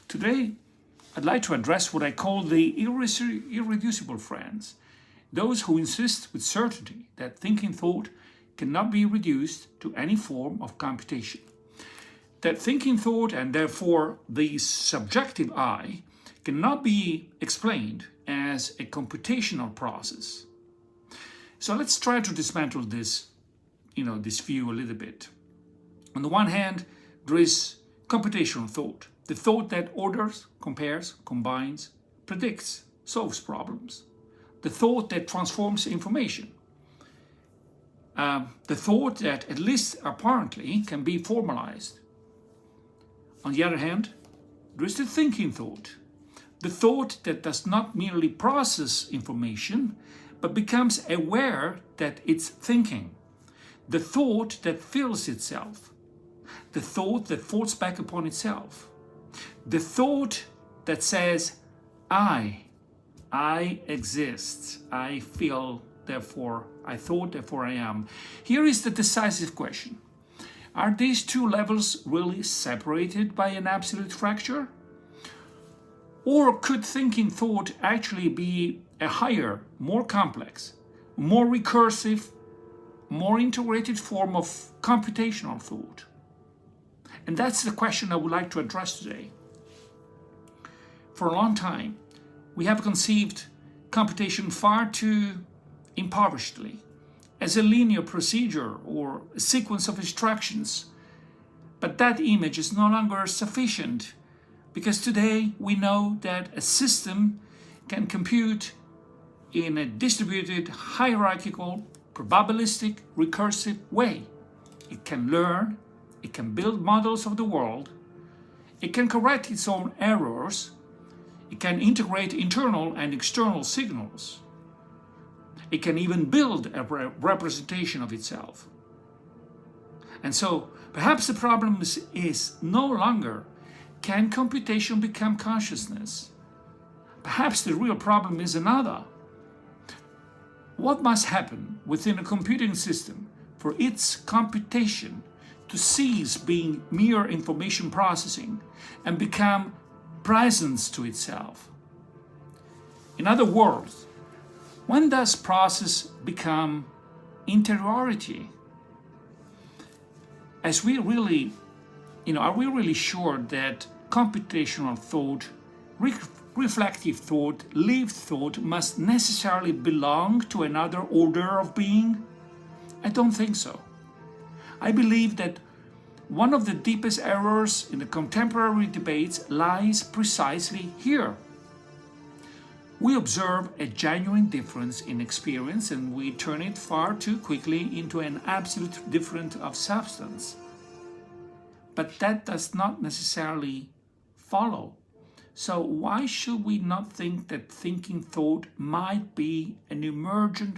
Today, I'd like to address what I call the irreducible friends, those who insist with certainty that thinking thought cannot be reduced to any form of computation. That thinking thought, and therefore the subjective I, cannot be explained as a computational process. So let's try to dismantle this view a little bit. On the one hand, there is computational thought, the thought that orders, compares, combines, predicts, solves problems, the thought that transforms information, the thought that, at least apparently, can be formalized. On the other hand, there is the thinking thought, the thought that does not merely process information, but becomes aware that it's thinking, the thought that fills itself, the thought that falls back upon itself, the thought that says, I exist, I feel, therefore I thought, therefore I am. Here is the decisive question. Are these two levels really separated by an absolute fracture? Or could thinking thought actually be a higher, more complex, more recursive, more integrated form of computational thought? And that's the question I would like to address today. For a long time, we have conceived computation far too impoverishedly, as a linear procedure or a sequence of instructions. But that image is no longer sufficient, because today we know that a system can compute in a distributed, hierarchical, probabilistic, recursive way. It can learn, it can build models of the world, it can correct its own errors, it can integrate internal and external signals. It can even build a representation of itself. And so, perhaps the problem is no longer, can computation become consciousness? Perhaps the real problem is another. What must happen within a computing system for its computation to cease being mere information processing and become presence to itself? In other words, when does process become interiority? Are we really sure that computational thought, reflective thought, lived thought must necessarily belong to another order of being? I don't think so. I believe that one of the deepest errors in the contemporary debates lies precisely here. We observe a genuine difference in experience and we turn it far too quickly into an absolute difference of substance. But that does not necessarily follow. So why should we not think that thinking thought might be an emergent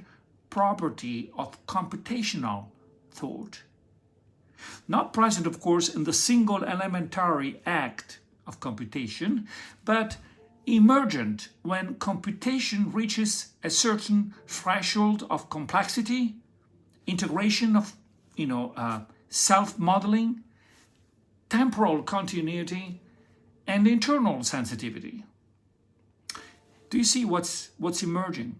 property of computational thought? Not present, of course, in the single elementary act of computation, but emergent when computation reaches a certain threshold of complexity, integration of self-modeling, temporal continuity, and internal sensitivity. Do you see what's emerging?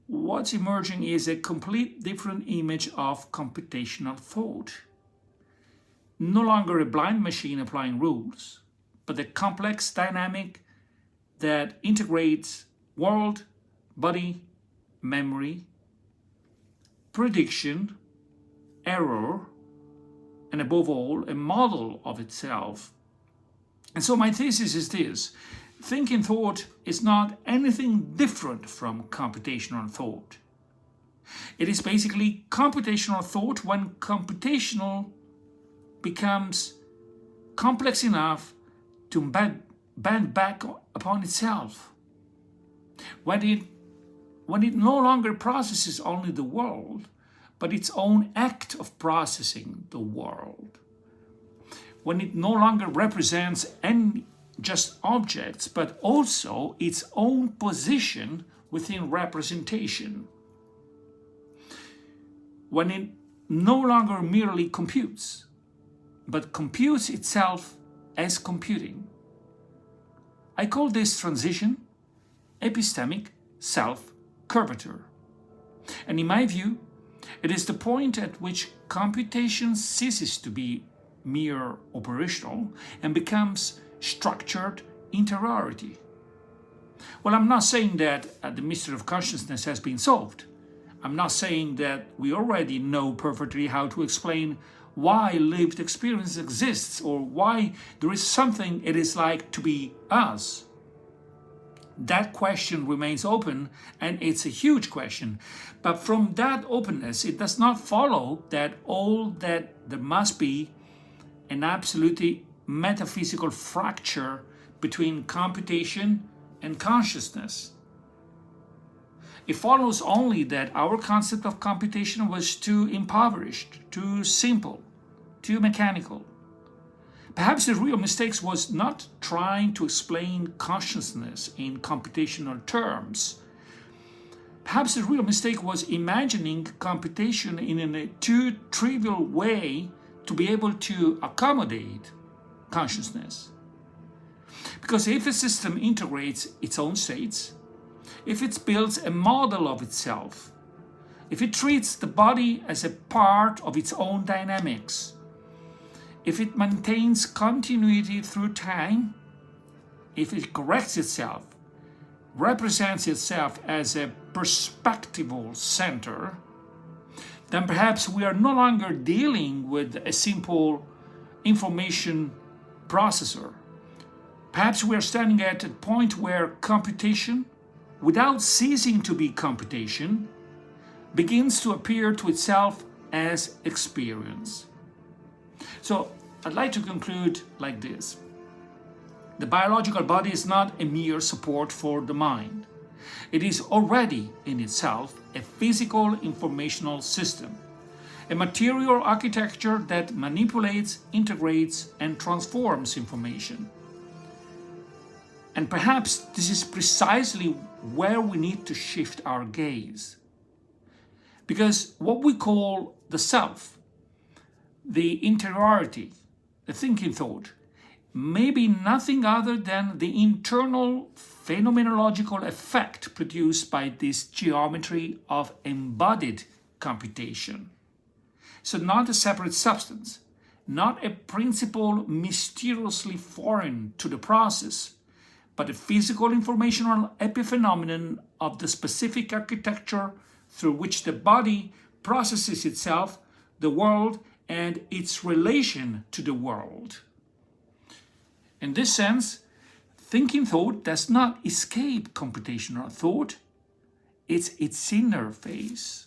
What's emerging is a complete different image of computational thought. No longer a blind machine applying rules, but a complex dynamic that integrates world, body, memory, prediction, error, and above all, a model of itself. And so my thesis is this: thinking thought is not anything different from computational thought. It is basically computational thought when computational becomes complex enough to bend back upon itself. When it no longer processes only the world, but its own act of processing the world. When it no longer represents any just objects, but also its own position within representation. When it no longer merely computes, but computes itself as computing. I call this transition epistemic self-curvature. And in my view, it is the point at which computation ceases to be mere operational and becomes structured interiority. Well, I'm not saying that the mystery of consciousness has been solved. I'm not saying that we already know perfectly how to explain why lived experience exists or why there is something it is like to be us. That question remains open, and it's a huge question. But from that openness, it does not follow that all that there must be an absolutely metaphysical fracture between computation and consciousness. It follows only that our concept of computation was too impoverished, too simple, too mechanical. Perhaps the real mistake was not trying to explain consciousness in computational terms. Perhaps the real mistake was imagining computation in a too trivial way to be able to accommodate consciousness. Because if a system integrates its own states, if it builds a model of itself, if it treats the body as a part of its own dynamics, if it maintains continuity through time, if it corrects itself, represents itself as a perspectival center, then perhaps we are no longer dealing with a simple information processor. Perhaps we are standing at a point where computation, without ceasing to be computation, begins to appear to itself as experience. So I'd like to conclude like this. The biological body is not a mere support for the mind. It is already in itself a physical informational system, a material architecture that manipulates, integrates, and transforms information. And perhaps this is precisely where we need to shift our gaze. Because what we call the self, the interiority, the thinking thought, may be nothing other than the internal phenomenological effect produced by this geometry of embodied computation. So not a separate substance, not a principle mysteriously foreign to the process, but a physical informational epiphenomenon of the specific architecture through which the body processes itself, the world, and its relation to the world. In this sense, thinking thought does not escape computational thought. It's its inner phase.